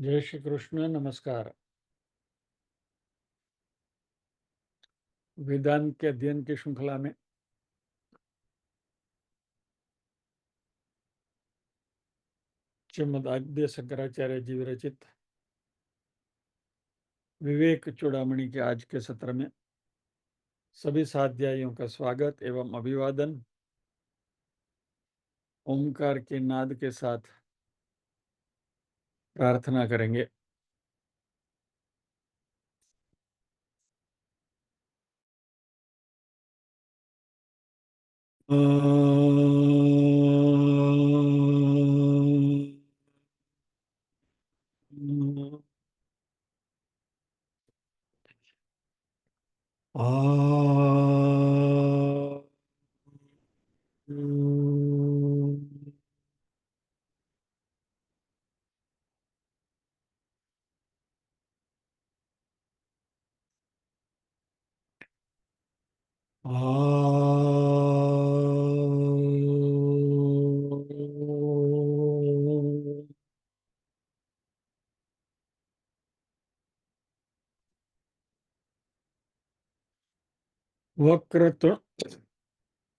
जय श्री कृष्ण। नमस्कार। वेदांत के अध्ययन की श्रृंखला में श्रीमद् आद्य शंकराचार्य जी विरचित विवेक चूड़ामणि के आज के सत्र में सभी साध्यायियों का स्वागत एवं अभिवादन। ओंकार के नाद के साथ प्रार्थना करेंगे।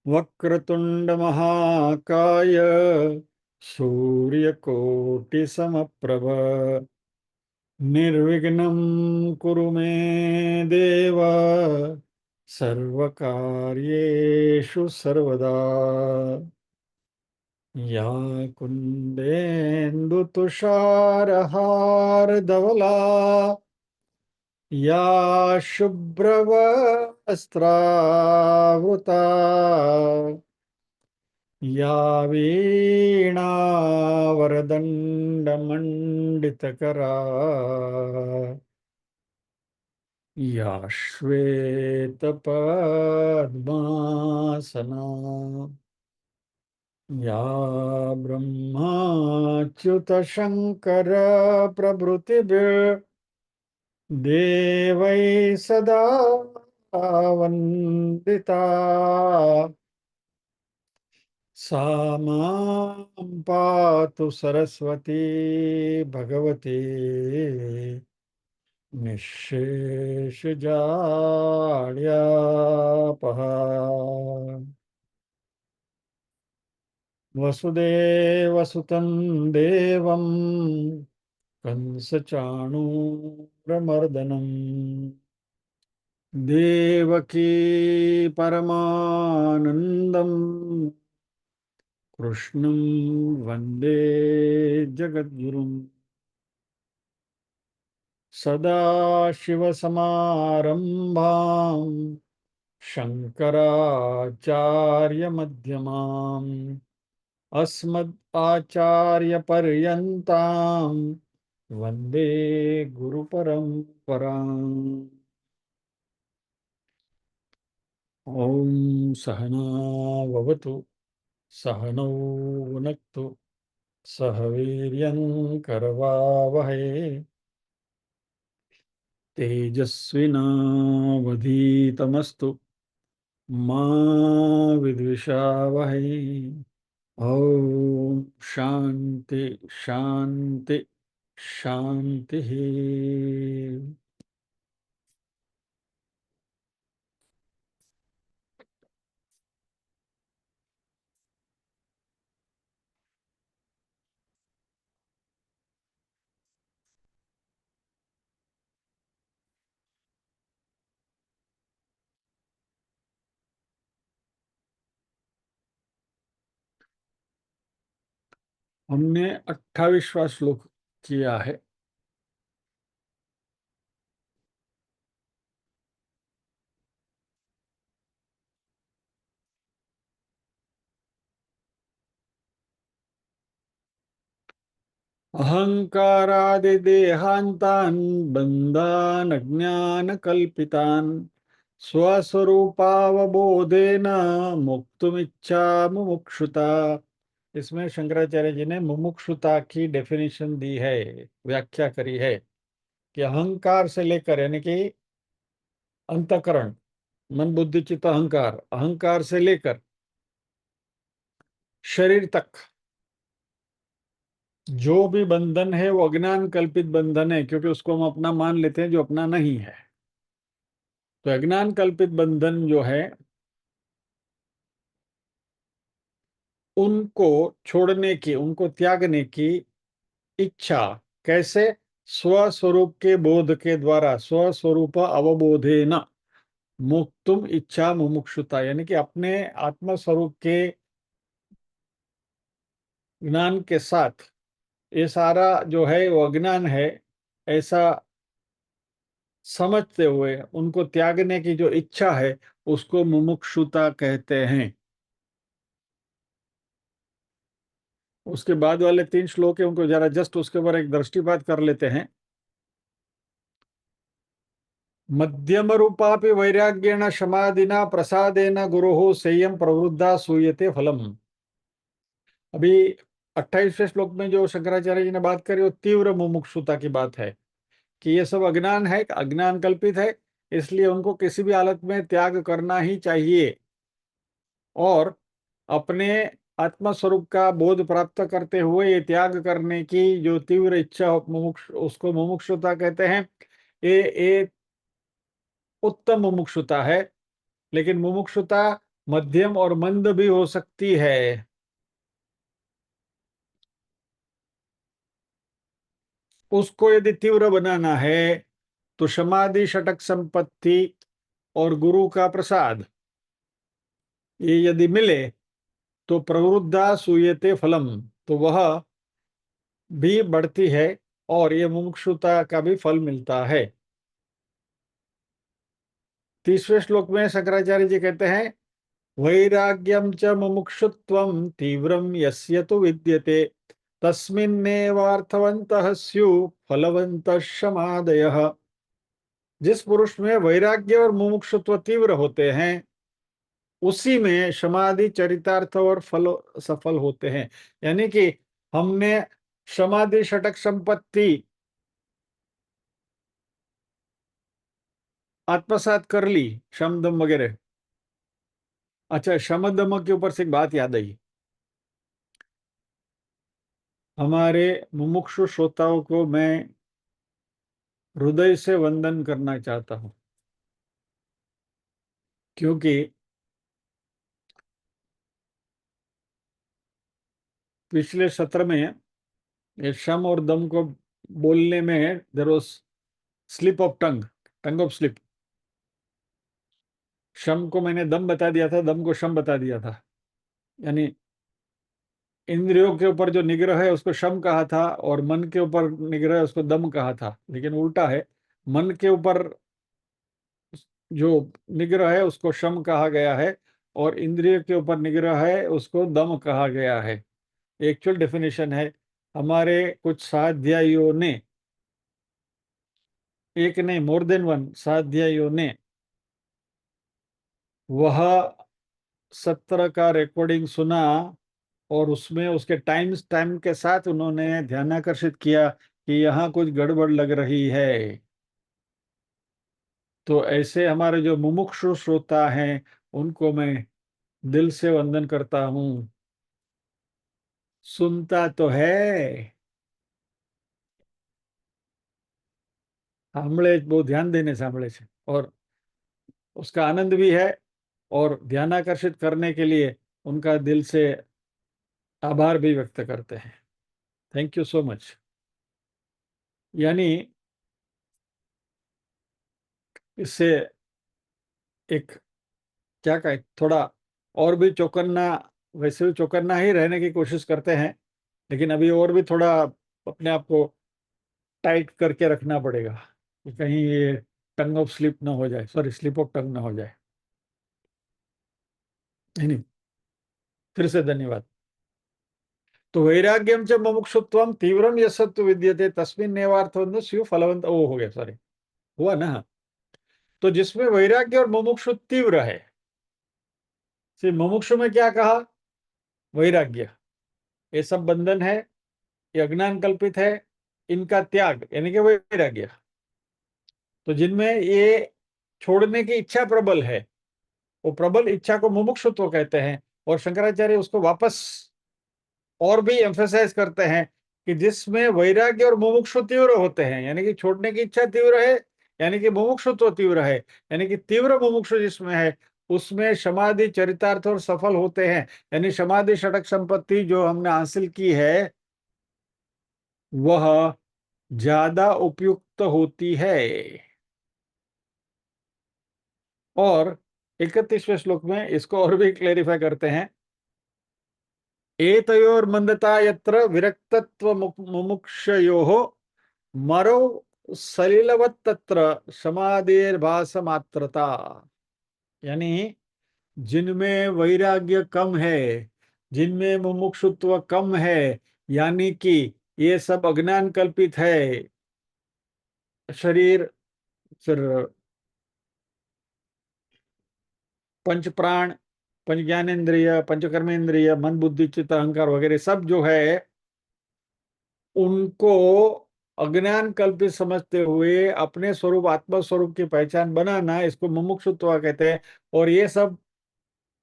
वक्रतुंड महाकाय सूर्यकोटिसमप्रभ निर्विघ्नं कुरु मे देव सर्वकार्येषु सर्वदा। या कुन्देन्दु तुषारहारधवला या शुभ्रवस्त्रावृता या वीणावरदण्डमण्डितकरा या श्वेतपद्मासना या ब्रह्माच्युतशङ्कर प्रभृतिभिर्देवैः सदा वन्दिता सा मां पातु सरस्वती भगवती निःशेषजाड्यापहा। वसुदेवसुतं देवं कंसचाणूरमर्दनम् देवकी परमानन्दं कृष्णं वन्दे जगद्गुरुम्। सदाशिवसमारम्भां शङ्कराचार्यमध्यमाम् अस्मदाचार्यपर्यन्तां वन्दे गुरुपरम्पराम्। ॐ सहना भवतु सहनौ भुनक्तु सह वीर्यं करवावहै तेजस्विनावधीतमस्तु मा विद्विषावहै। ओम शांति शांति शांति। हमने 28वां श्लोक किया है। अहंकारादिदेहान्तान् बन्धान् अज्ञानकल्पितान् स्वस्वरूपावबोधेन मुक्तुमिच्छा मुमुक्षुता। इसमें शंकराचार्य जी ने मुमुक्षुता की डेफिनेशन दी है, व्याख्या करी है कि अहंकार से लेकर यानी कि अंतकरण, मन बुद्धि चित्त अहंकार, अहंकार से लेकर शरीर तक जो भी बंधन है वो अज्ञान कल्पित बंधन है, क्योंकि उसको हम अपना मान लेते हैं जो अपना नहीं है। तो अज्ञान कल्पित बंधन जो है उनको छोड़ने की, उनको त्यागने की इच्छा कैसे? स्वस्वरूप के बोध के द्वारा, स्वस्वरूप अवबोधेन मुक्तुम इच्छा मुमुक्षुता, यानी कि अपने आत्म स्वरूप के ज्ञान के साथ ये सारा जो है वो अज्ञान है ऐसा समझते हुए उनको त्यागने की जो इच्छा है उसको मुमुक्षुता कहते हैं। उसके बाद वाले 3 श्लोक है, उनको जरा जस्ट उसके ऊपर एक दृष्टिपात कर लेते हैं। मध्यम रूपापि वैराग्येण समाधिना प्रसादेन गुरोः संयम प्रवृद्धा सूयते फलम। अभी 28वें श्लोक में जो शंकराचार्य जी ने बात करी वो तीव्र मुमुक्षुता की बात है कि ये सब अज्ञान है, अज्ञान कल्पित है, इसलिए उनको किसी भी हालत में त्याग करना ही चाहिए। और अपने आत्मा स्वरूप का बोध प्राप्त करते हुए ये त्याग करने की जो तीव्र इच्छा मुमुक्ष, उसको मुमुक्षुता कहते हैं। ये उत्तम मुमुक्षुता है, लेकिन मुमुक्षुता मध्यम और मंद भी हो सकती है। उसको यदि तीव्र बनाना है तो समाधि षटक संपत्ति और गुरु का प्रसाद ये यदि मिले तो प्रवृद्धा सूयते फलम, तो वह भी बढ़ती है और ये मुमुक्षुता का भी फल मिलता है। 30वें श्लोक में शंकराचार्य जी कहते हैं वैराग्यम च मुमुक्षुत्वम तीव्रम यस्य तु विद्यते तस्मिन्नेवार्थवन्तः स्युः फलवन्तः शमादयः। जिस पुरुष में वैराग्य और मुमुक्षुत्व तीव्र होते हैं उसी में समाधि चरितार्थ और फल सफल होते हैं। यानी कि हमने समाधि षटक संपत्ति आत्मसात कर ली, शम दम वगैरह। अच्छा, शम दम के ऊपर से एक बात याद आई। हमारे मुमुक्षु श्रोताओं को मैं हृदय से वंदन करना चाहता हूं, क्योंकि पिछले सत्र में ये शम और दम को बोलने में there was slip of tongue, tongue of slip. शम को मैंने दम बता दिया था, दम को शम बता दिया था। यानी इंद्रियों के ऊपर जो निग्रह है उसको शम कहा था और मन के ऊपर निग्रह है उसको दम कहा था, लेकिन उल्टा है। मन के ऊपर जो निग्रह है उसको शम कहा गया है और इंद्रिय के ऊपर निग्रह है उसको दम कहा गया है। एक्चुअल डेफिनेशन है। हमारे कुछ साध्यायियों ने, एक ने, मोर देन वन साध्यायियों ने वह सत्र का रिकॉर्डिंग सुना और उसमें उसके टाइम के साथ उन्होंने ध्यान आकर्षित किया कि यहाँ कुछ गड़बड़ लग रही है। तो ऐसे हमारे जो मुमुक्षु श्रोता हैं उनको मैं दिल से वंदन करता हूँ। सुनता तो है, સાંભળે જ, बहुत ध्यान देने सामने से, और उसका आनंद भी है और ध्यान आकर्षित करने के लिए उनका दिल से आभार भी व्यक्त करते हैं। Thank you so much. यानी इससे एक क्या कहे, थोड़ा और भी चौकन्ना, वैसे भी चौकन्ना ही रहने की कोशिश करते हैं, लेकिन अभी और भी थोड़ा अपने आप को टाइट करके रखना पड़ेगा कि कहीं ये टंग ऑफ स्लिप ना हो जाए, सॉरी स्लिप ऑफ टंग ना हो जाए। नहीं, फिर से धन्यवाद। तो वैराग्यम च मुमुक्षुत्वम तीव्रम यशत्व विद्यते तस्मिन् नेवार्थवन्त स्यु फलवंत, ओ हो गया, सॉरी, हुआ ना। तो जिसमें वैराग्य और मुमुक्षु तीव्र है, सिर्फ मुमुक्षु में क्या कहा? वैराग्य। ये सब बंधन है, ये अज्ञान कल्पित है, इनका त्याग यानी कि वैराग्य। तो जिनमें ये छोड़ने की इच्छा प्रबल है, वो प्रबल इच्छा को मुमुक्षुत्व कहते हैं। और शंकराचार्य उसको वापस और भी एम्फेसाइज करते हैं कि जिसमें वैराग्य और मुमुक्षु तीव्र होते हैं, यानी कि छोड़ने की इच्छा तीव्र है, यानी कि मुमुक्षुत्व तीव्र है, यानी कि तीव्र मुमुक्षु जिसमें है उसमें समाधि चरितार्थ और सफल होते हैं। यानी समाधि षटक संपत्ति जो हमने हासिल की है वह ज्यादा उपयुक्त होती है। और 31वें श्लोक में इसको और भी क्लेरिफाई करते हैं। एतयोर मंदता यत्र विरक्तत्व मुमुक्षयोः मरो सलिलवत् तत्र समाधिर्भास मात्रता। यानी जिनमें वैराग्य कम है, जिनमें मुमुक्षुत्व कम है, यानी कि ये सब अज्ञान कल्पित है, शरीर, फिर पंच प्राण, पंच ज्ञानेन्द्रिय, पंच कर्मेंद्रिय, मन बुद्धि चित्त अहंकार वगैरह सब जो है उनको अज्ञान कल्पित समझते हुए अपने स्वरूप आत्मा स्वरूप की पहचान बनाना, इसको मुमुक्षुत्व कहते हैं। और ये सब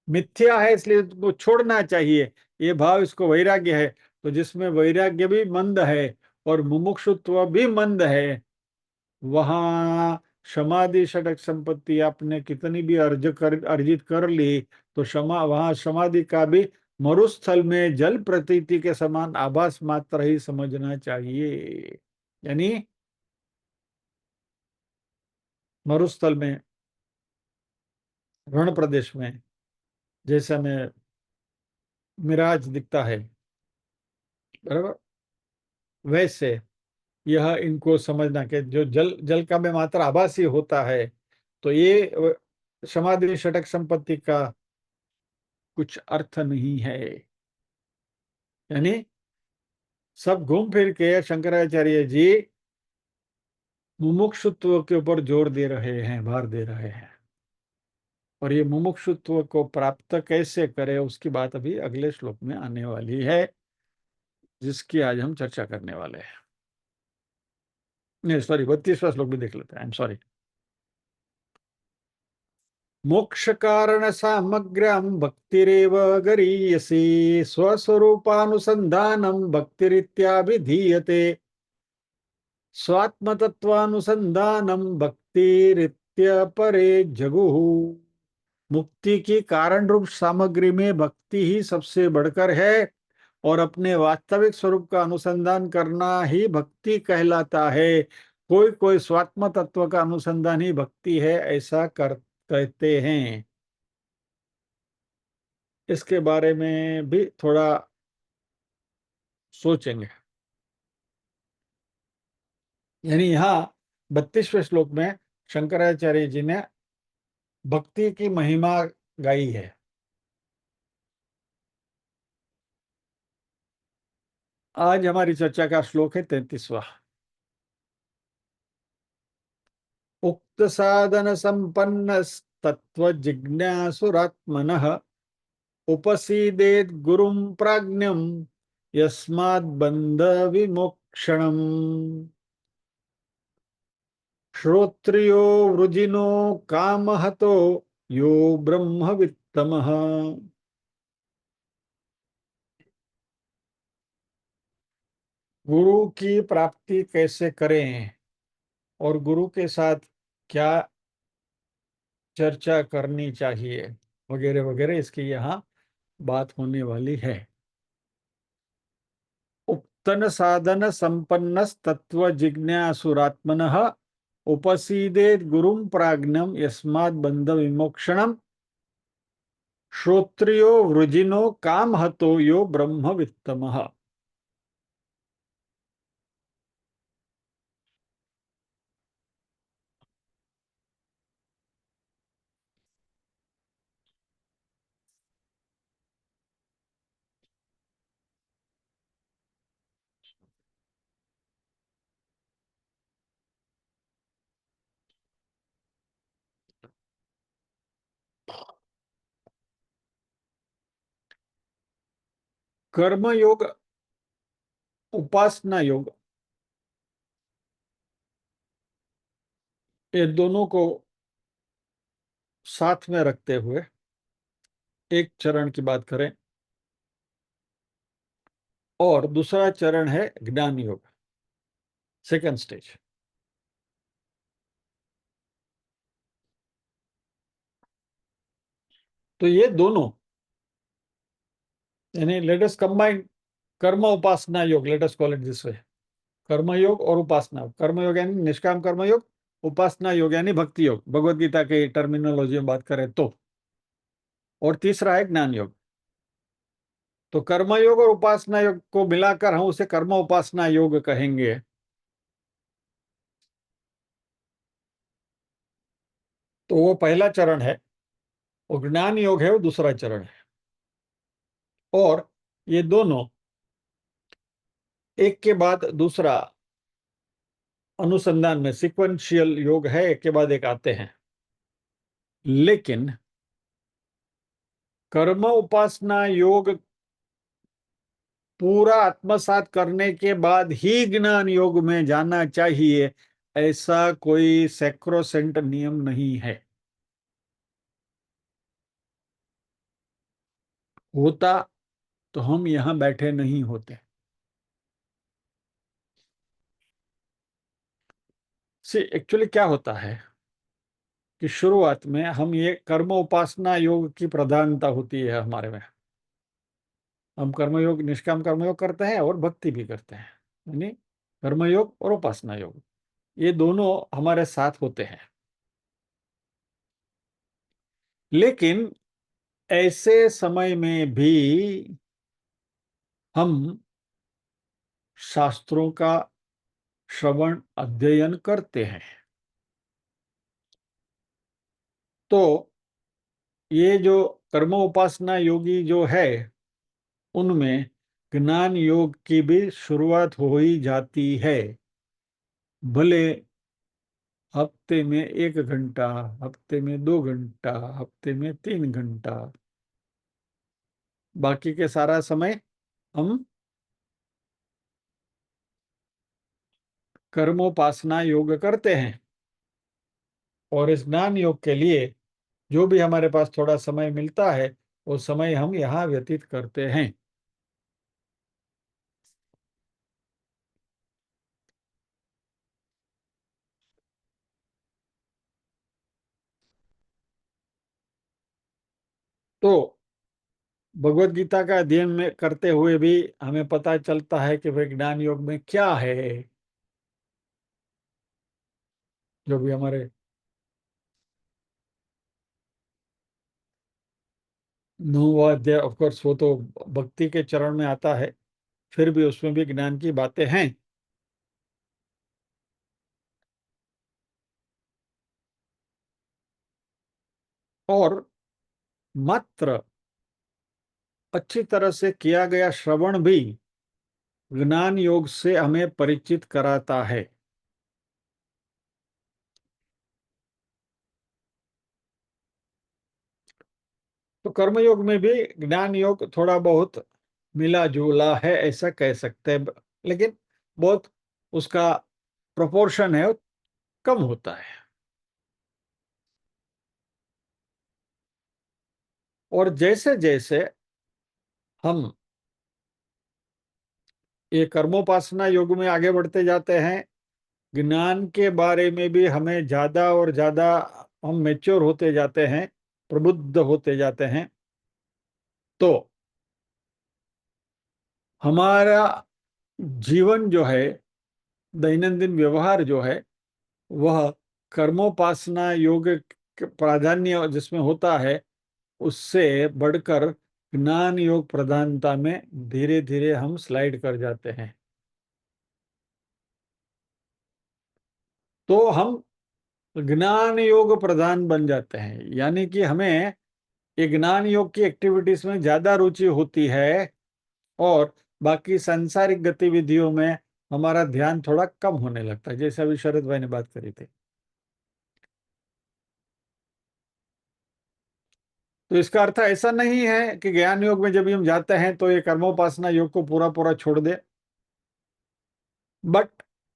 मिथ्या है इसलिए इसको छोड़ना चाहिए, ये भाव इसको वैराग्य है। तो जिसमें वैराग्य भी मंद है और मुमुक्षुत्व भी मंद है, वहां समाधि षटक संपत्ति आपने कितनी भी अर्जित कर ली तो वहां समाधि का भी मरुस्थल में जल प्रतीति के समान आभास मात्र ही समझना चाहिए। यानी मरुस्थल में, रण प्रदेश में जैसे में मिराज दिखता है, बराबर, वैसे यह इनको समझना कि जो जल जल का में मात्र आभासी होता है, तो ये समाधि षटक संपत्ति का कुछ अर्थ नहीं है। यानी सब घूम फिर के शंकराचार्य जी मुमुक्षुत्व के ऊपर जोर दे रहे हैं, भार दे रहे हैं। और ये मुमुक्षुत्व को प्राप्त कैसे करें उसकी बात अभी अगले श्लोक में आने वाली है, जिसकी आज हम चर्चा करने वाले हैं। नहीं सॉरी, 32वां श्लोक भी देख लेते हैं, आई एम सॉरी। मोक्ष कारण सामग्र्यां भक्तिरेव गरीयसी स्वस्वरूपानुसंधानम भक्तिरित्याभिधीयते स्वात्मतत्वानुसंधानम भक्तिरित्य परे जगुः। मुक्ति की कारण रूप सामग्री में भक्ति ही सबसे बढ़कर है और अपने वास्तविक स्वरूप का अनुसंधान करना ही भक्ति कहलाता है। कोई कोई स्वात्म तत्व का अनुसंधान ही भक्ति है ऐसा कर कहते हैं। इसके बारे में भी थोड़ा सोचेंगे। यानी यहाँ 32वें श्लोक में शंकराचार्य जी ने भक्ति की महिमा गाई है। आज हमारी चर्चा का श्लोक है 33वां। उक्त साधन संपन्न तत्व जिज्ञासुरात्मनः उपसीदेत गुरुं प्राज्ञम यस्मात् बंध विमोक्षणम्। श्रोत्रियो वृजिनो कामहतो यो ब्रह्मवित्तमः। गुरु की प्राप्ति कैसे करें और गुरु के साथ क्या चर्चा करनी चाहिए वगैरह वगैरह, इसकी यहाँ बात होने वाली है। उक्तन साधन संपन्न तत्व जिज्ञासुरात्मनः उपसीदेत गुरुं प्राज्ञम यस्मात् बंध विमोक्षणम। श्रोत्रियो वृजिनो कामहतो यो ब्रह्मवित्तमः। कर्म योग, उपासना योग, ये दोनों को साथ में रखते हुए, एक चरण की बात करें और दूसरा चरण है ज्ञान योग, सेकंड स्टेज। तो ये दोनों, यानी लेट अस कंबाइन कर्म उपासना योग, let us call it this way. कर्म योग और उपासना, कर्म योग यानी निष्काम कर्म योग, उपासना योग यानी भक्ति योग, भगवत गीता के टर्मिनोलॉजी में बात करें तो। और तीसरा है ज्ञान योग। तो कर्म योग और उपासना योग को मिलाकर हम उसे कर्म उपासना योग कहेंगे। तो वो पहला चरण है, और ज्ञान योग है वो दूसरा चरण है। और ये दोनों एक के बाद दूसरा अनुसंधान में सिक्वेंशियल योग है, एक के बाद एक आते हैं। लेकिन कर्म उपासना योग पूरा आत्मसात करने के बाद ही ज्ञान योग में जाना चाहिए, ऐसा कोई सैक्रोसेंट नियम नहीं है। होता तो हम यहां बैठे नहीं होते। से एक्चुअली क्या होता है कि शुरुआत में हम ये कर्म उपासना योग की प्रधानता होती है हमारे में। हम कर्मयोग, निष्काम कर्मयोग करते हैं और भक्ति भी करते हैं, यानी कर्मयोग और उपासना योग, ये दोनों हमारे साथ होते हैं। लेकिन ऐसे समय में भी हम शास्त्रों का श्रवण अध्ययन करते हैं। तो ये जो कर्म उपासना योगी जो है, उनमें ज्ञान योग की भी शुरुआत हो ही जाती है। भले हफ्ते में 1 घंटा, हफ्ते में 2 घंटा, हफ्ते में 3 घंटा, बाकी के सारा समय हम कर्मोपासना योग करते हैं। और इस ज्ञान योग के लिए जो भी हमारे पास थोड़ा समय मिलता है, वो समय हम यहाँ व्यतीत करते हैं। तो भगवत गीता का अध्ययन में करते हुए भी हमें पता चलता है कि भाई ज्ञान योग में क्या है। जो भी हमारे 9वां अध्याय, ऑफकोर्स वो तो भक्ति के चरण में आता है, फिर भी उसमें भी ज्ञान की बातें हैं। और मात्र अच्छी तरह से किया गया श्रवण भी ज्ञान योग से हमें परिचित कराता है। तो कर्मयोग में भी ज्ञान योग थोड़ा बहुत मिला जुला है, ऐसा कह सकते हैं। लेकिन बहुत उसका प्रोपोर्शन है, कम होता है। और जैसे जैसे हम ये कर्मोपासना योग में आगे बढ़ते जाते हैं, ज्ञान के बारे में भी हमें ज्यादा और ज्यादा हम मेच्योर होते जाते हैं, प्रबुद्ध होते जाते हैं। तो हमारा जीवन जो है, दैनंदिन व्यवहार जो है, वह कर्मोपासना योग प्राधान्य जिसमें होता है, उससे बढ़कर ज्ञान योग प्रधानता में धीरे धीरे हम स्लाइड कर जाते हैं। तो हम ज्ञान योग प्रधान बन जाते हैं, यानी कि हमें ये ज्ञान योग की एक्टिविटीज में ज्यादा रुचि होती है, और बाकी सांसारिक गतिविधियों में हमारा ध्यान थोड़ा कम होने लगता है, जैसे अभी शरद भाई ने बात करी थी। तो इसका अर्थ ऐसा नहीं है कि ज्ञान योग में जब भी हम जाते हैं तो ये कर्मोपासना योग को पूरा पूरा छोड़ दे। बट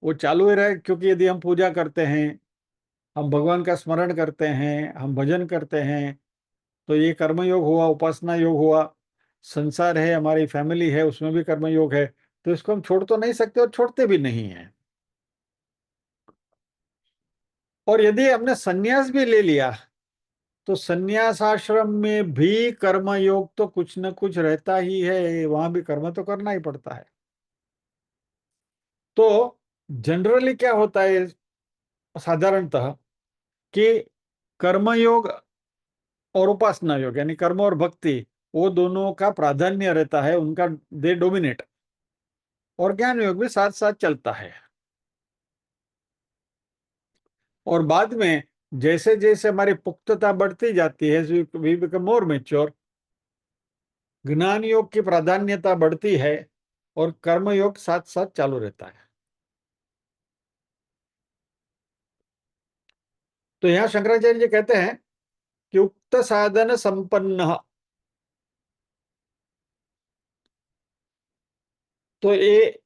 वो चालू ही रहे, क्योंकि यदि हम पूजा करते हैं, हम भगवान का स्मरण करते हैं, हम भजन करते हैं, तो ये कर्म योग हुआ, उपासना योग हुआ। संसार है, हमारी फैमिली है, उसमें भी कर्मयोग है, तो इसको हम छोड़ तो नहीं सकते और छोड़ते भी नहीं है। और यदि हमने संन्यास भी ले लिया तो संन्यास आश्रम में भी कर्मयोग तो कुछ न कुछ रहता ही है, वहां भी कर्म तो करना ही पड़ता है। तो जनरली क्या होता है साधारणतः कि कर्मयोग और उपासना योग यानी कर्म और भक्ति, वो दोनों का प्राधान्य रहता है, उनका दे डोमिनेट, और ज्ञान योग भी साथ साथ चलता है। और बाद में जैसे जैसे हमारी पुख्तता बढ़ती जाती है, वी बिकम मोर मेच्योर, ज्ञान योग की प्राधान्यता बढ़ती है और कर्म योग साथ साथ चालू रहता है। तो यहां शंकराचार्य जी कहते हैं कि उक्त साधन संपन्न, तो ये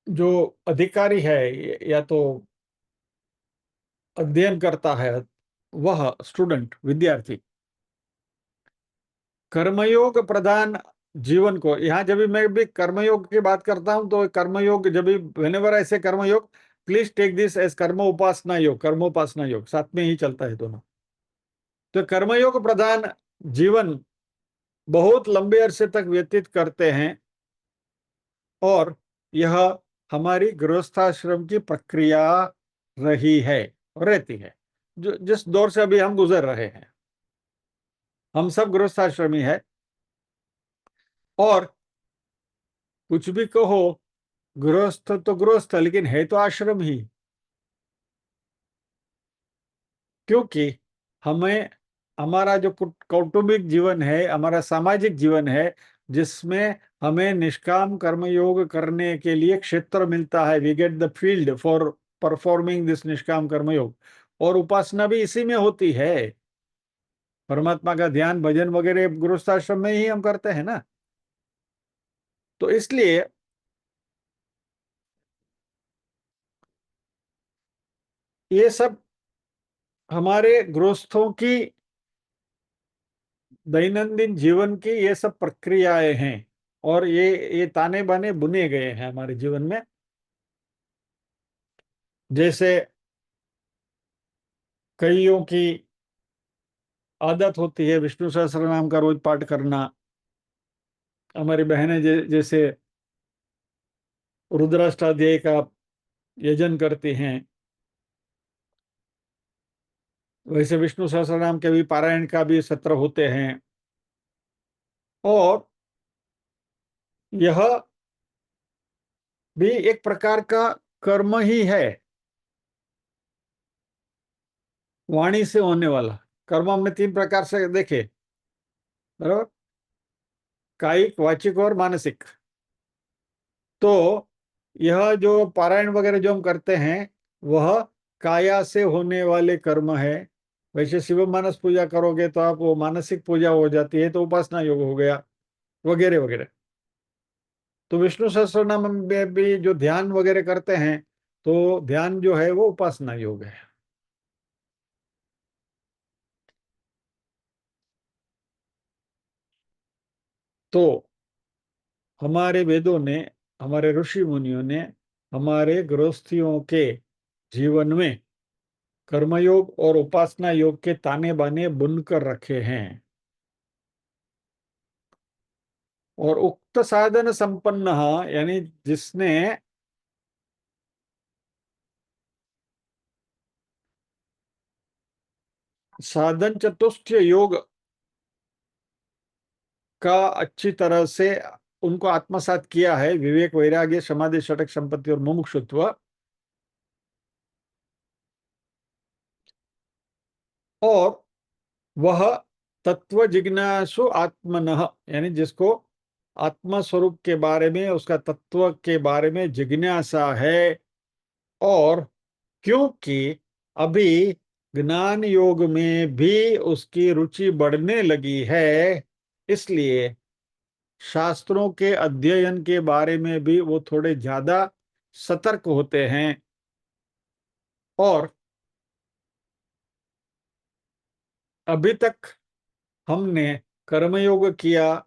जो अधिकारी है या तो अध्ययन करता है, वह स्टूडेंट विद्यार्थी कर्मयोग प्रधान जीवन को, यहाँ जब भी मैं भी कर्मयोग की बात करता हूं तो कर्मयोग जब भी व्हेनेवर ऐसे कर्मयोग, प्लीज टेक दिस एज कर्म उपासना योग, कर्मोपासना योग साथ में ही चलता है दोनों। तो कर्मयोग प्रधान जीवन बहुत लंबे अरसे तक व्यतीत करते हैं, और यह हमारी गृहस्थाश्रम की प्रक्रिया रही है और रहती है, जो जिस दौर से अभी हम गुजर रहे हैं। हम सब गृहस्थाश्रमी है, और कुछ भी कहो, गृहस्थ तो गृहस्थ, लेकिन है तो आश्रम ही। क्योंकि हमें हमारा जो कौटुंबिक जीवन है, हमारा सामाजिक जीवन है, जिसमें हमें निष्काम कर्मयोग करने के लिए क्षेत्र मिलता है, we get the field for performing this निष्काम कर्मयोग, और उपासना भी इसी में होती है। परमात्मा का ध्यान भजन वगैरह गृहस्थाश्रम में ही हम करते हैं ना। तो इसलिए ये सब हमारे गृहस्थों की दैनंदिन जीवन की ये सब प्रक्रियाएं हैं, और ये ताने बाने बुने गए हैं हमारे जीवन में। जैसे कईयों की आदत होती है विष्णु सहस्त्र नाम का रोज पाठ करना, हमारी बहनें जैसे रुद्राष्टाध्याय का यजन करती हैं, वैसे विष्णु सहस्त्र नाम के भी पारायण का भी सत्र होते हैं। और यह भी एक प्रकार का कर्म ही है, वाणी से होने वाला कर्म हमने तीन प्रकार से देखे, बराबर, कायिक, वाचिक और मानसिक। तो यह जो पारायण वगैरह जो हम करते हैं, वह काया से होने वाले कर्म है। वैसे शिव मानस पूजा करोगे तो आप वो मानसिक पूजा हो जाती है, तो उपासना योग हो गया, वगैरह वगैरह। तो विष्णु सहस्त्र नाम में भी जो ध्यान वगैरह करते हैं, तो ध्यान जो है वो उपासना योग है। तो हमारे वेदों ने, हमारे ऋषि मुनियों ने हमारे गृहस्थियों के जीवन में कर्मयोग और उपासना योग के ताने बाने बुनकर रखे हैं। और उक्त साधन संपन्न, यानी जिसने साधन चतुष्टय योग का अच्छी तरह से उनको आत्मसात किया है, विवेक, वैराग्य, समाधि, षटक, संपत्ति और मुमुक्षुत्व, और वह तत्व जिज्ञासु आत्मनः, यानी जिसको आत्मा स्वरूप के बारे में, उसका तत्व के बारे में जिज्ञासा है, और क्योंकि अभी ज्ञान योग में भी उसकी रुचि बढ़ने लगी है, इसलिए शास्त्रों के अध्ययन के बारे में भी वो थोड़े ज्यादा सतर्क होते हैं। और अभी तक हमने कर्मयोग किया,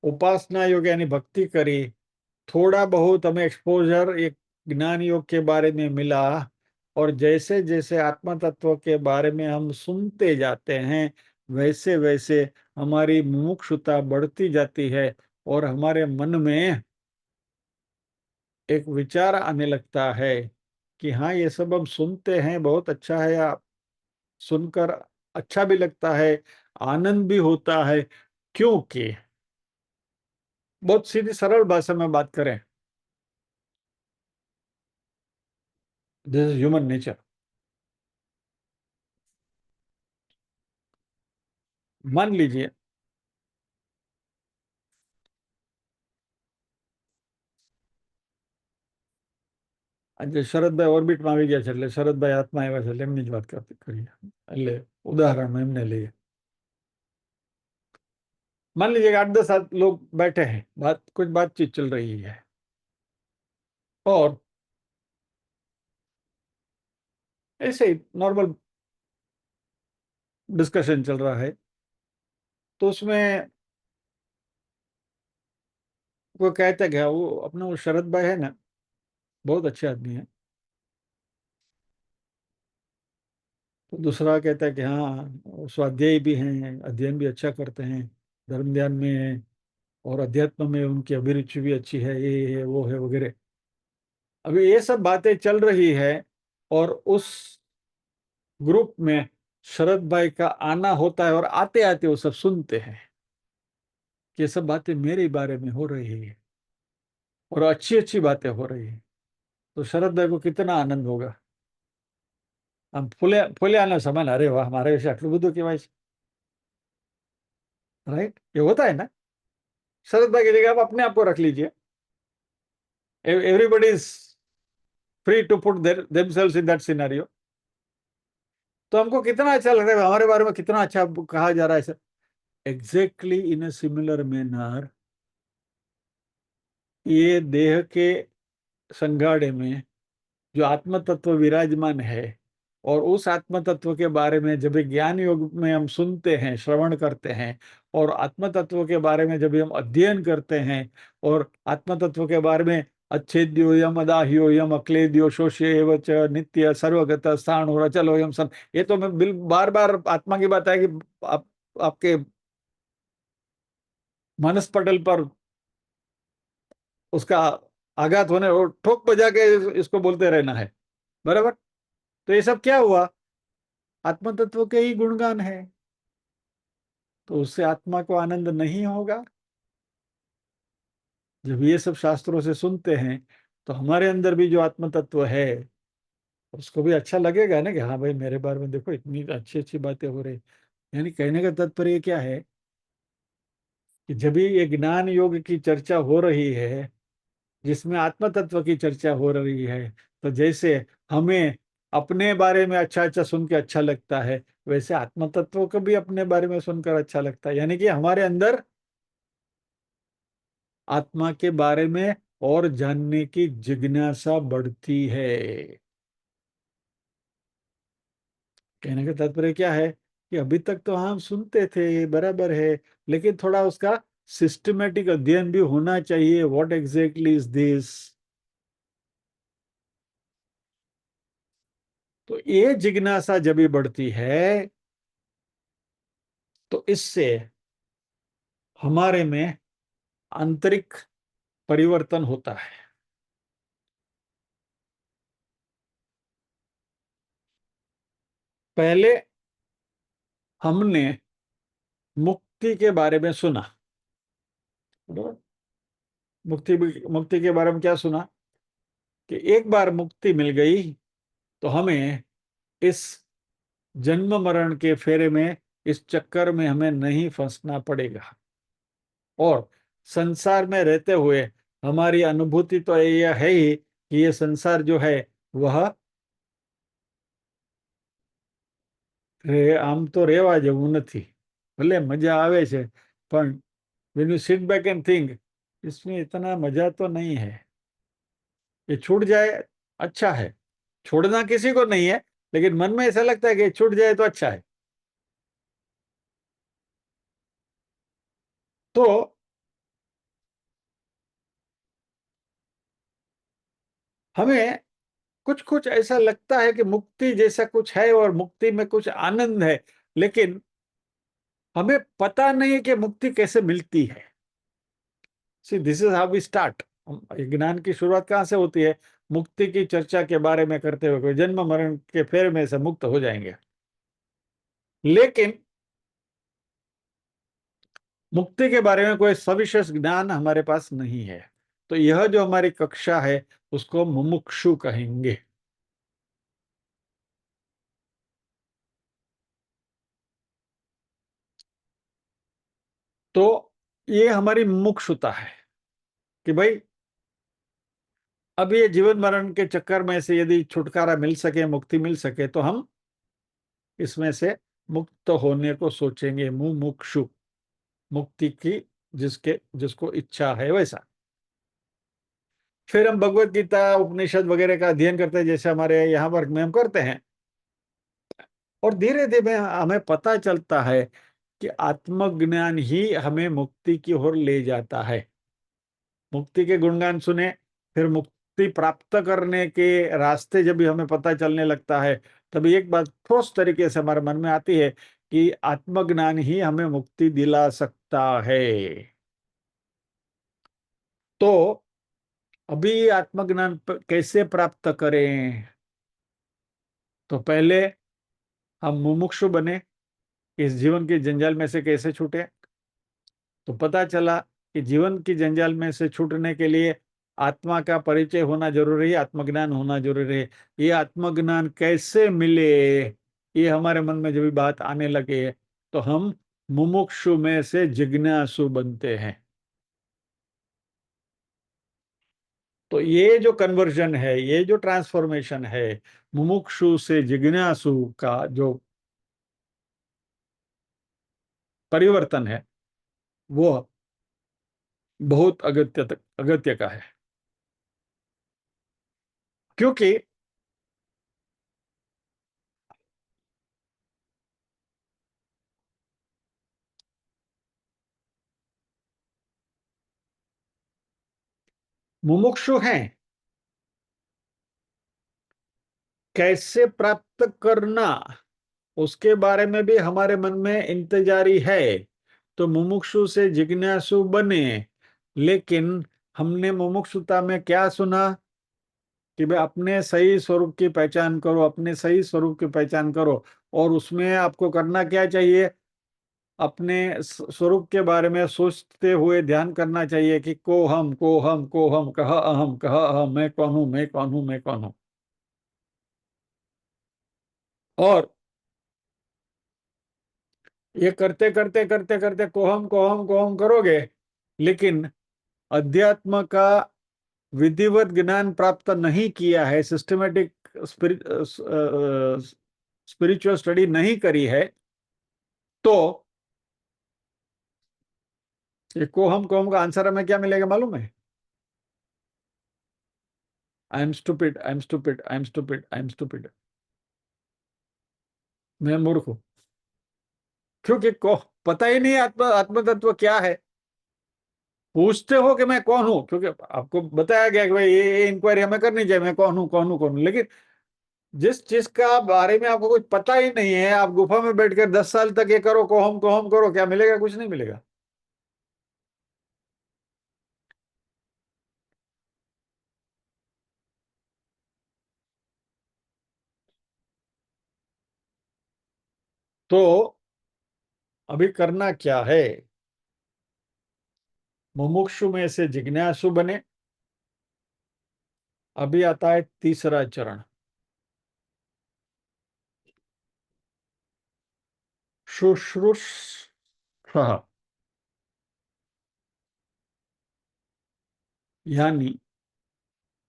उपासना योग यानी भक्ति करी, थोड़ा बहुत हमें एक्सपोजर एक ज्ञान योग के बारे में मिला, और जैसे जैसे आत्म तत्व के बारे में हम सुनते जाते हैं, वैसे वैसे हमारी मुमुक्षुता बढ़ती जाती है, और हमारे मन में एक विचार आने लगता है कि हाँ, ये सब हम सुनते हैं, बहुत अच्छा है, आप सुनकर अच्छा भी लगता है, आनंद भी होता है। क्योंकि बहुत सीधी सरल भाषा में बात करें, दिस इज ह्यूमन नेचर। मान लीजिए, આજે શરદભાઈ ઓર્બિટમાં આવી ગયા છે, એટલે શરદભાઈ હાથમાં આવ્યા છે, એટલે એમની જ વાત કરીએ, એટલે ઉદાહરણમાં એમને લઈએ। मान लीजिए कि 8-10 लोग बैठे हैं, कुछ बातचीत चल रही है, और ऐसे ही नॉर्मल डिस्कशन चल रहा है, तो उसमें वो कहता क्या, वो अपना वो शरद भाई है ना, बहुत अच्छे आदमी है। तो दूसरा कहता है कि हाँ, वो स्वाध्यायी भी हैं, अध्ययन भी अच्छा करते हैं, धर्म ध्यान में है, और अध्यात्म में उनकी अभिरुचि भी अच्छी है, ये है वो है वगैरह। अभी ये सब बातें चल रही है, और उस ग्रुप में शरद भाई का आना होता है, और आते आते वो सब सुनते हैं कि ये सब बातें मेरे बारे में हो रही है, और अच्छी अच्छी बातें हो रही है। तो शरद भाई को कितना आनंद होगा। हम फूले फूले आना समय, अरे वाह, हमारे विषय आटલું બધું કહેવાય છે, राइट, ये होता है ना। शरद भाई की जगह आप अपने आप को रख लीजिए, everybody is free to put themselves in that scenario, तो हमको कितना अच्छा लगता है, हमारे बारे में कितना अच्छा कहा जा रहा है। Exactly in a similar manner, ये देह के संगाड़े में जो आत्म तत्व विराजमान है, और उस आत्म तत्व के बारे में जब ज्ञान योग में हम सुनते हैं, श्रवण करते हैं, और आत्म तत्व के बारे में जब हम अध्ययन करते हैं, और आत्म तत्व के बारे में अच्छेद्यो यम अदाह्यो यम अक्लेद्यो शोष्य एव च नित्य सर्वगत स्थान हो चलो यम सन, ये तो मैं बिल बार बार आत्मा की बात है कि आपके मानस पटल पर उसका आघात होने और ठोक बजा के इसको बोलते रहना है, बराबर। तो ये सब क्या हुआ, आत्म तत्व के ही गुणगान है, तो उससे आत्मा को आनंद नहीं होगा। जब ये सब शास्त्रों से सुनते हैं, तो हमारे अंदर भी जो आत्म तत्व है, उसको भी अच्छा लगेगा ना, कि हाँ भाई, मेरे बारे में देखो इतनी अच्छी अच्छी बातें हो रही। यानी कहने का तात्पर्य क्या है, कि जब भी ये ज्ञान योग की चर्चा हो रही है, जिसमें आत्म तत्व की चर्चा हो रही है, तो जैसे हमें अपने बारे में अच्छा अच्छा सुन के अच्छा लगता है, वैसे आत्म तत्व को भी अपने बारे में सुनकर अच्छा लगता है। यानी कि हमारे अंदर आत्मा के बारे में और जानने की जिज्ञासा बढ़ती है। कहने का तात्पर्य क्या है, कि अभी तक तो हम सुनते थे, बराबर है, लेकिन थोड़ा उसका सिस्टमेटिक अध्ययन भी होना चाहिए, व्हाट एग्जैक्टली इज दिस। तो ये जिज्ञासा जब भी बढ़ती है, तो इससे हमारे में आंतरिक परिवर्तन होता है। पहले हमने मुक्ति के बारे में सुना, मुक्ति मुक्ति के बारे में क्या सुना, कि एक बार मुक्ति मिल गई, तो हमें इस जन्म मरण के फेरे में, इस चक्कर में हमें नहीं फंसना पड़ेगा। और संसार में रहते हुए हमारी अनुभूति तो यह है ही कि ये संसार जो है, वह આમ તો રેવા જેવું નથી। ભલે મજા આવે છે, પણ when you sit back and think, इसमें इतना मजा तो नहीं है। ये छूट जाए, अच्छा है। छोड़ना किसी को नहीं है, लेकिन मन में ऐसा लगता है कि छूट जाए तो अच्छा है। तो हमें कुछ कुछ ऐसा लगता है कि मुक्ति जैसा कुछ है और मुक्ति में कुछ आनंद है, लेकिन हमें पता नहीं कि मुक्ति कैसे मिलती है। See this is how we start. ज्ञान की शुरुआत कहाँ से होती है? मुक्ति की चर्चा के बारे में करते हुए कोई जन्म मरण के फेर में से मुक्त हो जाएंगे, लेकिन मुक्ति के बारे में कोई सविशेष ज्ञान हमारे पास नहीं है। तो यह जो हमारी कक्षा है उसको मुमुक्षु कहेंगे। तो ये हमारी मुमुक्षुता है कि भाई अब ये जीवन मरण के चक्कर में से यदि छुटकारा मिल सके, मुक्ति मिल सके, तो हम इसमें से मुक्त होने को सोचेंगे। मुमुक्षु, मुक्ति की जिसके जिसको इच्छा है वैसा। फिर हम भगवत गीता, उपनिषद वगैरह का अध्ययन करते हैं, जैसे हमारे यहाँ वर्ग में हम करते हैं, और धीरे धीरे हमें पता चलता है कि आत्मज्ञान ही हमें मुक्ति की ओर ले जाता है। मुक्ति के गुणगान सुने, फिर मुक्ति प्राप्त करने के रास्ते जब भी हमें पता चलने लगता है, तभी एक बात ठोस तरीके से हमारे मन में आती है कि आत्मज्ञान ही हमें मुक्ति दिला सकता है। तो अभी आत्मज्ञान कैसे प्राप्त करें? तो पहले हम मुमुक्षु बने, इस जीवन के जंजाल में से कैसे छूटे? तो पता चला कि जीवन की जंजाल में से छूटने के लिए आत्मा का परिचय होना जरूरी है, आत्मज्ञान होना जरूरी है। ये आत्मज्ञान कैसे मिले, ये हमारे मन में जब भी बात आने लगे, तो हम मुमुक्षु में से जिज्ञासु बनते हैं। तो ये जो कन्वर्जन है, ये जो ट्रांसफॉर्मेशन है, मुमुक्षु से जिज्ञासु का जो परिवर्तन है, वो बहुत अगत्य का है। क्योंकि मुमुक्षु हैं, कैसे प्राप्त करना उसके बारे में भी हमारे मन में इंतजारी है। तो मुमुक्षु से जिज्ञासु बने, लेकिन हमने मुमुक्षुता में क्या सुना कि भाई अपने सही स्वरूप की पहचान करो, अपने सही स्वरूप की पहचान करो। और उसमें आपको करना क्या चाहिए? अपने स्वरूप के बारे में सोचते हुए ध्यान करना चाहिए कि को हम कह अहम, मैं कौन हूं, मैं कौन हूं, मैं कौन हूं। और ये करते करते करते करते को हम करोगे, लेकिन अध्यात्म का विधिवत ज्ञान प्राप्त नहीं किया है, सिस्टमेटिक स्पिरिचुअल स्टडी नहीं करी है, तो ये को हम का आंसर हमें क्या मिलेगा मालूम है? I am stupid, I am stupid, I am stupid, I am stupid. मैं मूर्ख हूं। क्योंकि को पता ही नहीं आत्म आत्म तत्व क्या है। पूछते हो कि मैं कौन हूं, क्योंकि आपको बताया गया कि भाई ये इंक्वायरी हमें करनी चाहिए, मैं कौन हूं, कौन हूं, कौन हूं। लेकिन जिस चीज का बारे में आपको कुछ पता ही नहीं है, आप गुफा में बैठकर 10 साल तक ये करो, को हम करो, क्या मिलेगा? कुछ नहीं मिलेगा। तो अभी करना क्या है? मुमुक्षु में से जिज्ञासु बने। अभी आता है तीसरा चरण, शुश्रूष। यानी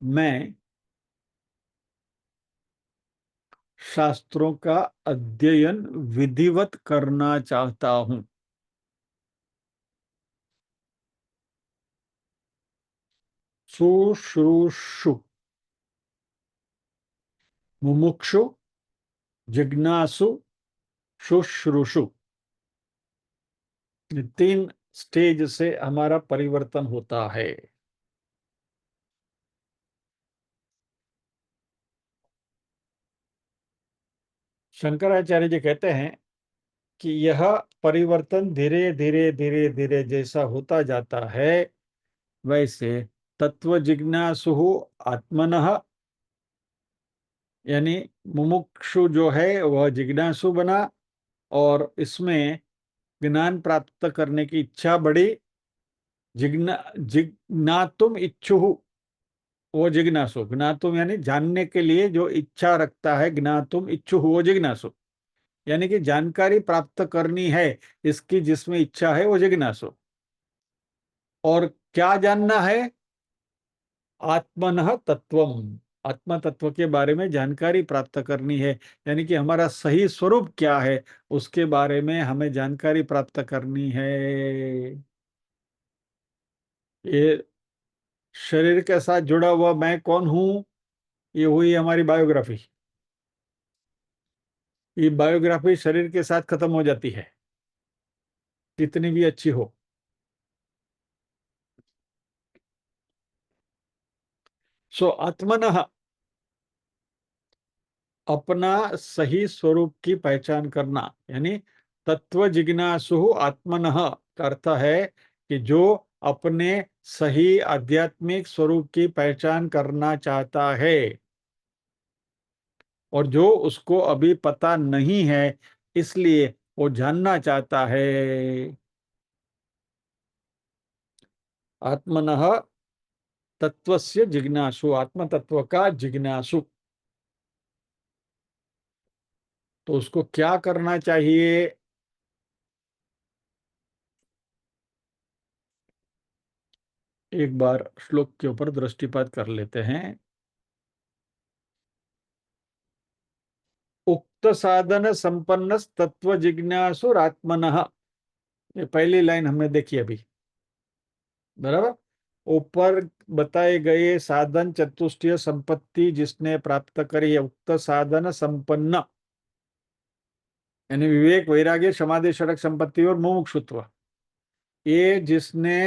मैं शास्त्रों का अध्ययन विधिवत करना चाहता हूं। शुश्रूषु, मुमुक्षु, जिज्ञासु, शुश्रूषु, ये 3 स्टेज से हमारा परिवर्तन होता है। शंकराचार्य जी कहते हैं कि यह परिवर्तन धीरे धीरे धीरे धीरे जैसा होता जाता है, वैसे तत्व जिज्ञासु आत्मनः, यानी मुमुक्षु जो है वह जिज्ञासु बना, और इसमें ज्ञान प्राप्त करने की इच्छा बढ़ी। जिज्ञातुम इच्छु, वो जिज्ञासु, ज्ञातुम यानी जानने के लिए जो इच्छा रखता है, ज्ञातुम इच्छु वो जिज्ञासु, यानी कि जानकारी प्राप्त करनी है, इसकी जिसमें इच्छा है वो जिज्ञासु। और क्या जानना है? आत्मनः तत्वम, आत्म तत्व के बारे में जानकारी प्राप्त करनी है, यानी कि हमारा सही स्वरूप क्या है उसके बारे में हमें जानकारी प्राप्त करनी है। ये शरीर के साथ जुड़ा हुआ मैं कौन हूं, ये हुई हमारी बायोग्राफी। ये बायोग्राफी शरीर के साथ खत्म हो जाती है, कितनी भी अच्छी हो। सो आत्मनः, अपना सही स्वरूप की पहचान करना, यानी तत्व जिज्ञासु आत्मनः का अर्थ है कि जो अपने सही आध्यात्मिक स्वरूप की पहचान करना चाहता है, और जो उसको अभी पता नहीं है इसलिए वो जानना चाहता है। आत्मनः तत्वस्य जिज्ञासु, आत्म तत्व का जिज्ञासु। तो उसको क्या करना चाहिए? एक बार श्लोक के ऊपर दृष्टिपात कर लेते हैं। उक्त साधन संपन्न तत्व जिज्ञासुरात्मनः, ये पहली लाइन हमने देखी अभी, बराबर। ऊपर बताए गए साधन चतुष्टय संपत्ति जिसने प्राप्त करी है, उक्त साधन संपन्न, यानी विवेक वैराग्य समाधि षडक संपत्ति और मुमुक्षुत्व, ये जिसने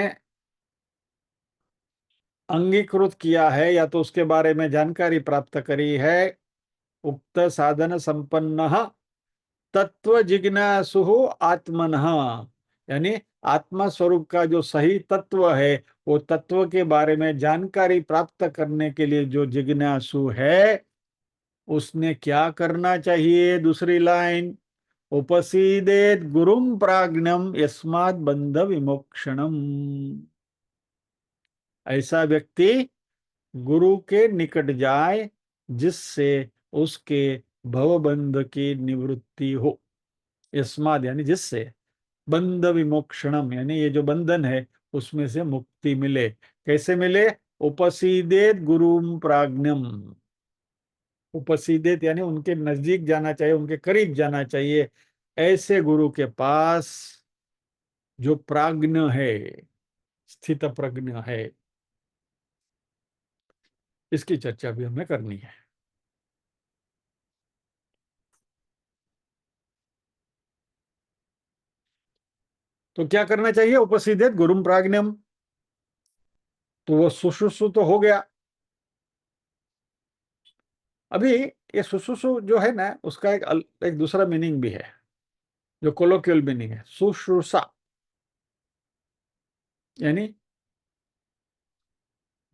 अंगीकृत किया है या तो उसके बारे में जानकारी प्राप्त करी है, उक्त साधन संपन्न तत्व जिज्ञासु आत्मनः, यानी आत्मा स्वरूप का जो सही तत्व है, वो तत्व के बारे में जानकारी प्राप्त करने के लिए जो जिज्ञासु है, उसने क्या करना चाहिए? दूसरी लाइन, उपसीदेत गुरुम प्राज्ञम यस्मात् बंध विमोक्षणम, ऐसा व्यक्ति गुरु के निकट जाए जिससे उसके भवबंध की निवृत्ति हो। यस्माद यानी जिससे, बंध विमोक्षणम यानी ये जो बंधन है उसमें से मुक्ति मिले। कैसे मिले? उपसीदेत गुरुम प्राज्ञम, उपसीदेत यानी उनके नजदीक जाना चाहिए, उनके करीब जाना चाहिए, ऐसे गुरु के पास जो प्राज्ञ है, स्थित प्रज्ञ है। इसकी चर्चा भी हमें करनी है। तो क्या करना चाहिए? उपसीदेत गुरुम प्राज्ञम, तो वो सुश्रुषु तो हो गया। अभी ये सुश्रुषु जो है ना, उसका एक दूसरा मीनिंग भी है, जो कोलोक्यूल मीनिंग है, शुश्रूषा, यानी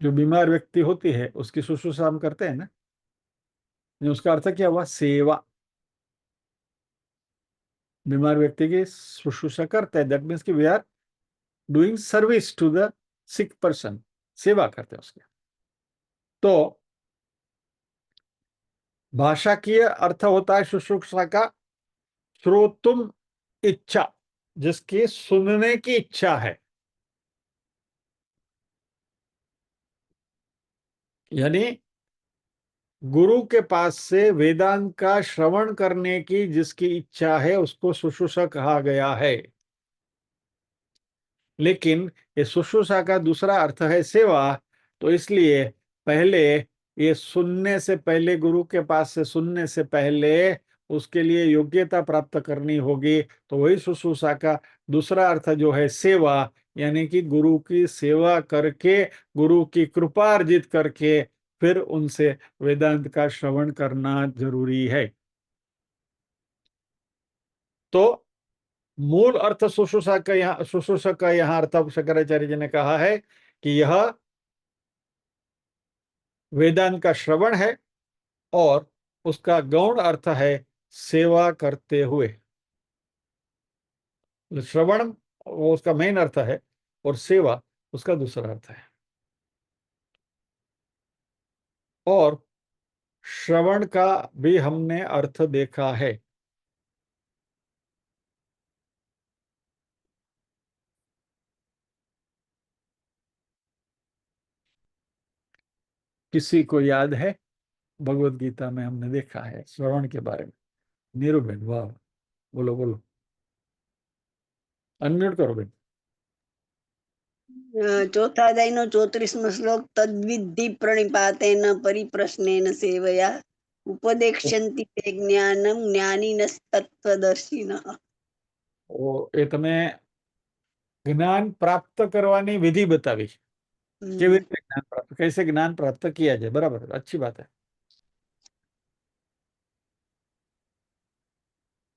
जो बीमार व्यक्ति होती है उसकी शुश्रूषा हम करते हैं ना, उसका अर्थ क्या हुआ? सेवा। बीमार व्यक्ति की शुश्रूषा करते हैं, दैट मीन्स कि we are doing service to the sick person, सेवा करते हैं उसके। तो भाषा की अर्थ होता है शुश्रूषा का श्रोतुम इच्छा, जिसकी सुनने की इच्छा है, यानी गुरु के पास से वेदांत का श्रवण करने की जिसकी इच्छा है उसको शुश्रूषा कहा गया है। लेकिन ये शुश्रूषा का दूसरा अर्थ है सेवा, तो इसलिए पहले ये सुनने से पहले, गुरु के पास से सुनने से पहले उसके लिए योग्यता प्राप्त करनी होगी। तो वही शुश्रूषा का दूसरा अर्थ जो है सेवा, यानी कि गुरु की सेवा करके, गुरु की कृपा अर्जित करके फिर उनसे वेदांत का श्रवण करना जरूरी है। तो मूल अर्थ शुश्रूषा का यहाँ अर्थ शंकराचार्य जी ने कहा है कि यह वेदांत का श्रवण है, और उसका गौण अर्थ है सेवा करते हुए। श्रवण वो उसका मेन अर्थ है, और सेवा उसका दूसरा अर्थ है। और श्रवण का भी हमने अर्थ देखा है। किसी को याद है? भगवत गीता में हमने देखा है श्रवण के बारे में। नीरू बेन, वाह, बोलो बोलो, अनम्यूट करो बेन। ચોથા અધ્યાયનો 34મો શ્લોક તદ્વિધિ પ્રણિપાતેન પરિપ્રશ્નેન સેવયા ઉપદેક્ષ્યંતિ તે જ્ઞાનમ જ્ઞાનીનસ્તત્વદર્શિનઃ। એ તમે જ્ઞાન પ્રાપ્ત કરવાની વિધિ बतावी, કેવી રીતે જ્ઞાન प्राप्त, कैसे ज्ञान प्राप्त किया जाए। बराबर, अच्छी बात है।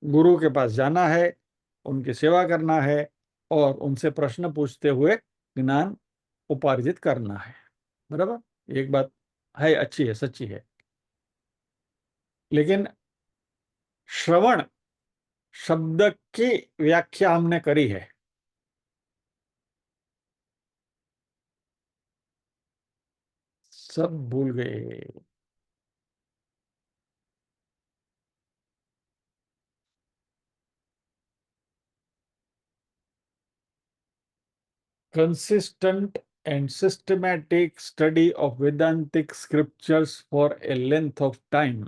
गुरु के पास जाना है, उनकी सेवा करना है, और उनसे प्रश्न पूछते हुए ज्ञान उपार्जित करना है। बराबर, एक बात है, अच्छी है, सच्ची है। लेकिन श्रवण शब्द की व्याख्या हमने करी है। सब भूल गए। Consistent and systematic study of Vedantic scriptures for a length of time।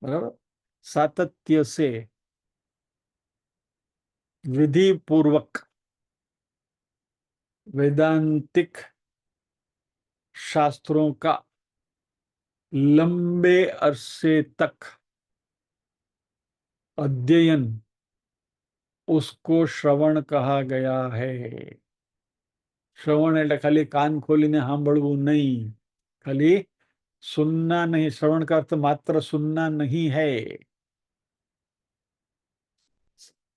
बराबर, सातत्य से विधि पूर्वक वेदांतिक शास्त्रों का लंबे अरसे तक अध्ययन, उसको श्रवण कहा गया है। श्रवण એટલે ખાલી કાન ખોલીને સાંભળવું नहीं, खाली सुनना नहीं। श्रवण का अर्थ मात्र सुनना नहीं है।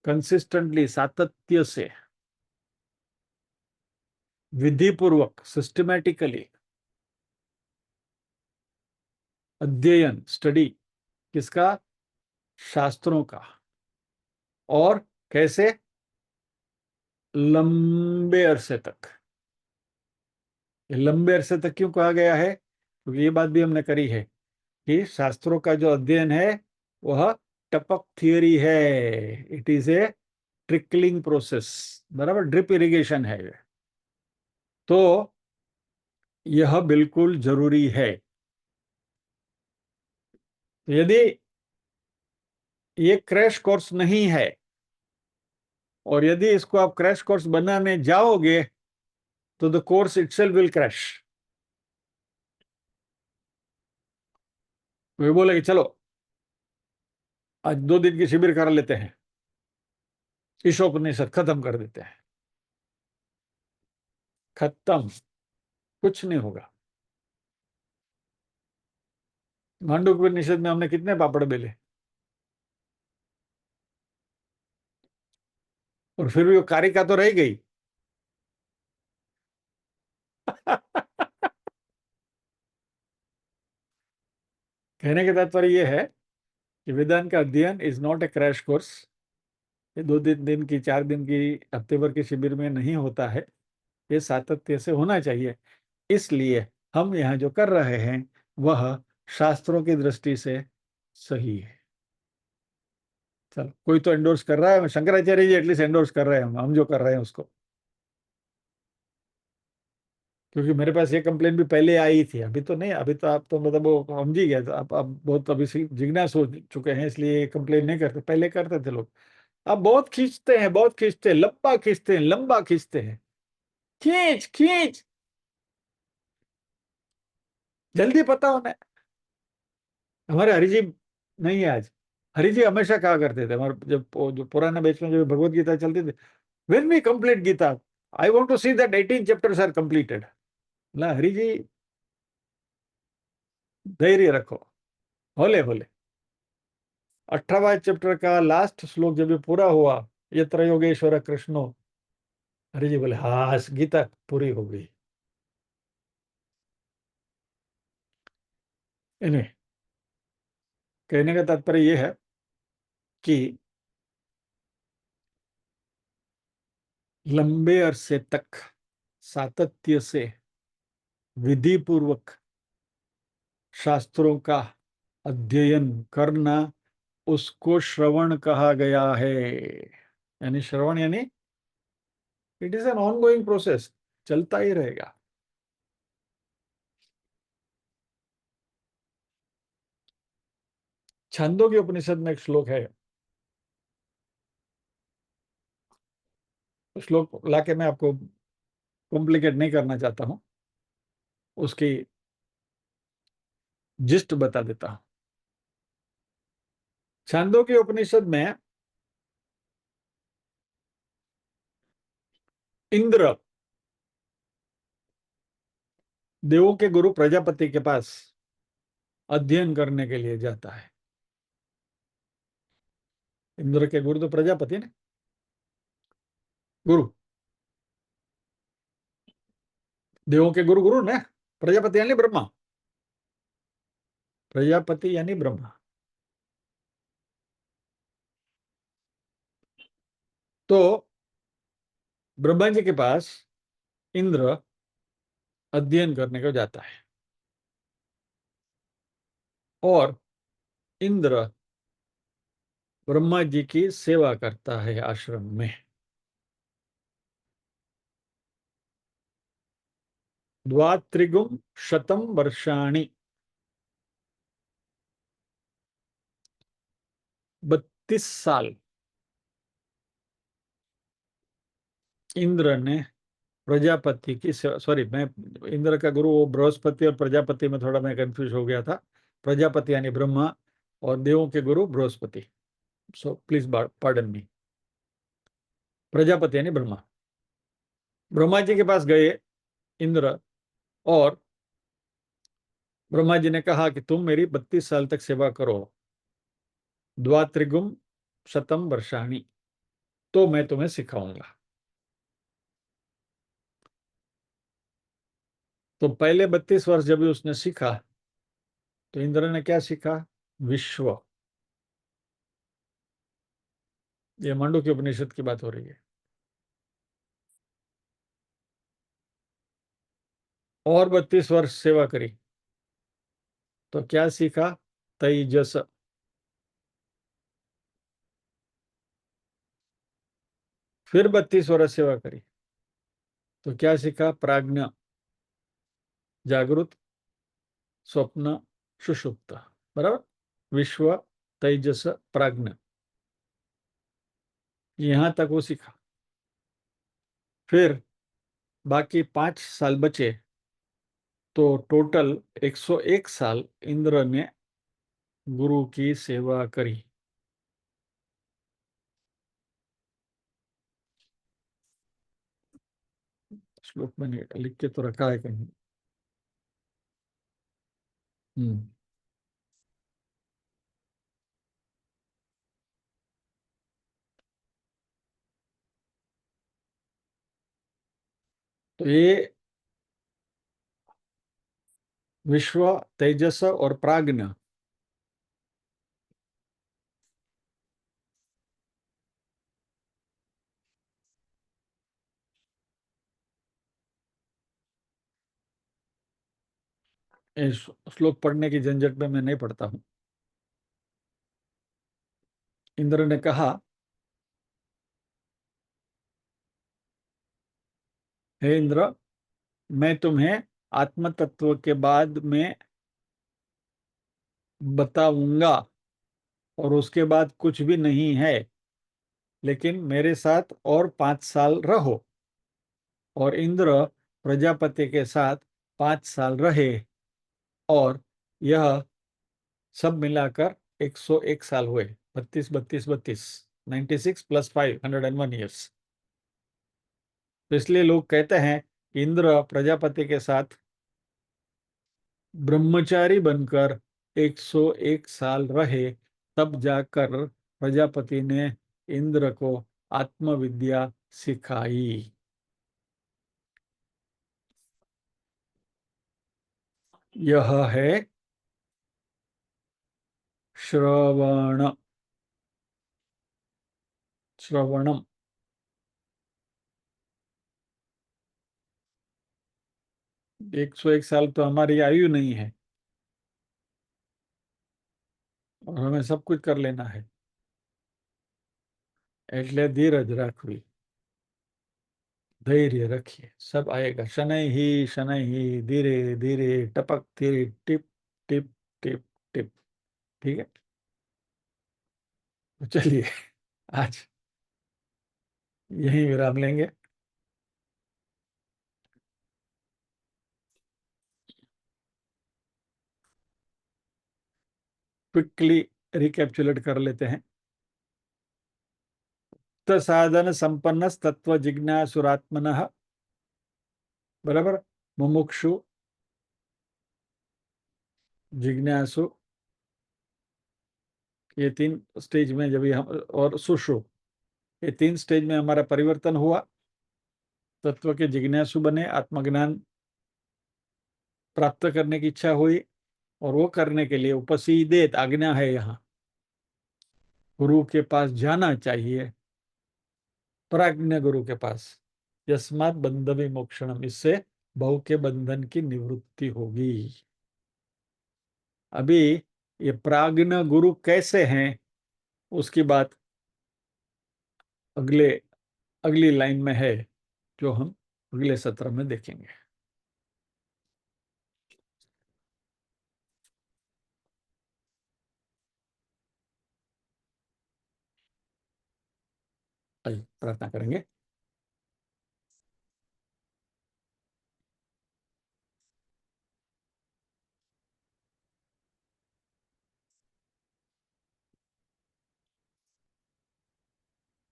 कंसिस्टेंटली, सातत्य से, विधि पूर्वक, सिस्टमैटिकली अध्ययन, स्टडी, किसका? शास्त्रों का। और कैसे? लंबे अरसे तक। लंबे अरसे तक क्यों कहा गया है? क्योंकि ये बात भी हमने करी है कि शास्त्रों का जो अध्ययन है वह टपक थियरी है। It is a trickling process. बराबर, ड्रिप इरिगेशन है। तो यह बिल्कुल जरूरी है। यदि ये क्रैश कोर्स नहीं है, और यदि इसको आप क्रैश कोर्स बनाने जाओगे, तो the course itself will crash. वे बोले कि चलो आज 2 दिन की शिविर कर लेते हैं, ईशोपनिषद खत्म कर देते हैं। खत्म, कुछ नहीं होगा। मांडुक्योपनिषद में हमने कितने पापड़ बेले, और फिर भी वो कारिका तो रह गई। कहने का तात्पर्य यह है कि वेदांत का अध्ययन is not a crash course. ये 2 दिन की, 4 दिन की, हफ्ते भर की शिविर में नहीं होता है। ये सातत्य से होना चाहिए। इसलिए हम यहाँ जो कर रहे हैं वह शास्त्रों की दृष्टि से सही है। चलो, कोई तो एंडोर्स कर रहा है, शंकराचार्य जी एटलीस्ट एंडोर्स कर रहे हैं, हम जो कर रहे हैं उसको। क्योंकि मेरे पास ये कंप्लेन भी पहले आई थी, अभी तो नहीं। अभी तो आप तो मतलब वो समझ ही गए, तो आप बहुत अभी से जिज्ञास हो चुके हैं, इसलिए कंप्लेन नहीं करते। पहले करते थे लोग। अब बहुत खींचते हैं, बहुत खींचते हैं, लंबा खींचते हैं, लंबा खींचते हैं। खींच खींच, जल्दी पता होना। हमारे हरि जी नहीं है आज। हरि जी हमेशा कहा करते थे, हमारे जब जो पुराना बैच में जब भगवत गीता चलती थी, when we complete Gita, I want to see that 18 chapters are completed. ना हरि जी, धैर्य रखो, होले होले। 18वां चैप्टर का लास्ट श्लोक जब ये पूरा हुआ, यत्र योगेश्वर कृष्णो, हरि जी बोले हाँ गीता पूरी हो गई। इन्हें कहने का तात्पर्य यह है कि लंबे अरसे तक सातत्य से विधि पूर्वक शास्त्रों का अध्ययन करना, उसको श्रवण कहा गया है। यानी श्रवण यानी it is an ongoing process, चलता ही रहेगा। छंदों के उपनिषद में एक श्लोक है, श्लोक लाके मैं आपको कॉम्प्लिकेट नहीं करना चाहता हूं, उसकी जिस्ट बता देता हूं। छंदों के उपनिषद में इंद्र देवों के गुरु प्रजापति के पास अध्ययन करने के लिए जाता है। इंद्र के गुरु तो प्रजापति ने, गुरु देवों के गुरु गुरु ने, प्रजापति यानी ब्रह्मा, प्रजापति यानी ब्रह्मा। तो ब्रह्मा जी के पास इंद्र अध्ययन करने को जाता है और इंद्र ब्रह्मा जी की सेवा करता है आश्रम में। द्वात्रिगुम शतम वर्षाणि, 32 साल इंद्र ने प्रजापति की सेवा, सॉरी मैं इंद्र का गुरु वो बृहस्पति और प्रजापति में थोड़ा मैं कंफ्यूज हो गया था। प्रजापति यानी ब्रह्मा और देवों के गुरु Brihaspati, so please pardon me. Prajapati यानी ब्रह्मा। ब्रह्मा जी के पास गए इंद्र, और ब्रह्मा जी ने कहा कि तुम मेरी 32 साल तक सेवा करो, द्वात्रिगुम शतम वर्षाणि, तो मैं तुम्हें सिखाऊंगा। तो पहले 32 वर्ष जब भी उसने सीखा, तो इंद्र ने क्या सीखा? विश्व। ये मांडू के उपनिषद की बात हो रही है। और 32 वर्ष सेवा करी तो क्या सीखा? तेजस। फिर 32 वर्ष सेवा करी तो क्या सीखा? प्राज्ञ, जागृत, स्वप्न, सुषुप्त। बराबर, विश्व, तेजस, प्राज्ञ, यहां तक वो सीखा। फिर बाकी 5 साल बचे, तो टोटल 101 साल इंद्र ने गुरु की सेवा करी। श्लोक मैंने लिख के तो रखा है कहीं। हम्म तो ये विश्व, तेजस और प्राज्ञ, इस श्लोक पढ़ने की झंझट में मैं नहीं पढ़ता हूं। इंद्र ने कहा, हे इंद्र, मैं तुम्हें आत्म तत्व के बाद में बताऊंगा, और उसके बाद कुछ भी नहीं है, लेकिन मेरे साथ और 5 साल रहो। और इंद्र प्रजापति के साथ 5 साल रहे, और यह सब मिलाकर 101 साल हुए। 32 32 32, 96 प्लस 5, 101 ईयर्स। तो इसलिए लोग कहते हैं कि इंद्र प्रजापति के साथ ब्रह्मचारी बनकर 101 साल रहे, तब जाकर प्रजापति ने इंद्र को आत्मविद्या सिखाई। यह है श्रवण, श्रवणम। 101 साल तो हमारी आयु नहीं है और हमें सब कुछ कर लेना है, એટલે ધીરજ રાખવી, धैर्य रखिए, सब आएगा। शनै ही धीरे धीरे टपक धीरे टिप टिप टिप टिप। ठीक है, तो चलिए आज यहीं विराम लेंगे। क्विकली रिकैप्चुलेट कर लेते हैं। साधन संपन्न तत्व जिज्ञासुरात्मनः, बराबर, मुमुक्षु, जिज्ञासु, ये 3 स्टेज में जब हम, और सुषु, ये 3 स्टेज में हमारा परिवर्तन हुआ। तत्व के जिज्ञासु बने, आत्मज्ञान प्राप्त करने की इच्छा हुई, और वो करने के लिए उपसीदेत आज्ञा है, यहाँ गुरु के पास जाना चाहिए, प्राज्ञ गुरु के पास। यस्मात् बंध विमोक्षणम, इससे भव के बंधन की निवृत्ति होगी। अभी ये प्राज्ञ गुरु कैसे हैं उसकी बात अगले अगली लाइन में है, जो हम अगले सत्र में देखेंगे। आइए प्रार्थना करेंगे।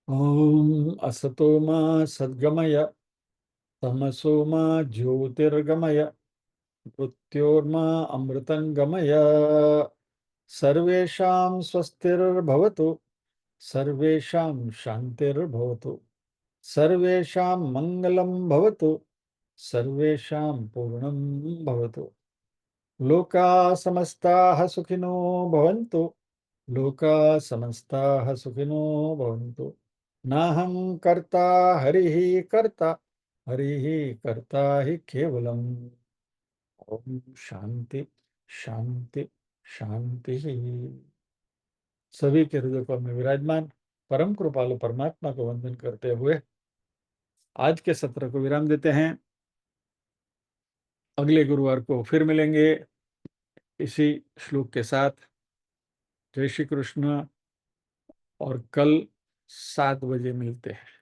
ओम असतो मा सद्गमय, तमसो मा ज्योतिर्गमय, मृत्योर्मा अमृतंगमय। सर्वेषां स्वस्तिर्भवतु, सर्वेषां शान्तिर्भवतु, सर्वेषां मङ्गलं भवतु, सर्वेषां पूर्णं भवतु। लोकाः समस्ताः सुखिनो भवन्तु, लोकाः समस्ताः सुखिनो भवन्तु। नाहं कर्ता हरिः कर्ता, हरिः कर्ता हि केवलम्। ओम शांति शांति शांति। सभी के हृदय में विराजमान परम कृपालु परमात्मा को वंदन करते हुए आज के सत्र को विराम देते हैं। अगले गुरुवार को फिर मिलेंगे इसी श्लोक के साथ। जय श्री कृष्ण, और कल 7 बजे मिलते हैं।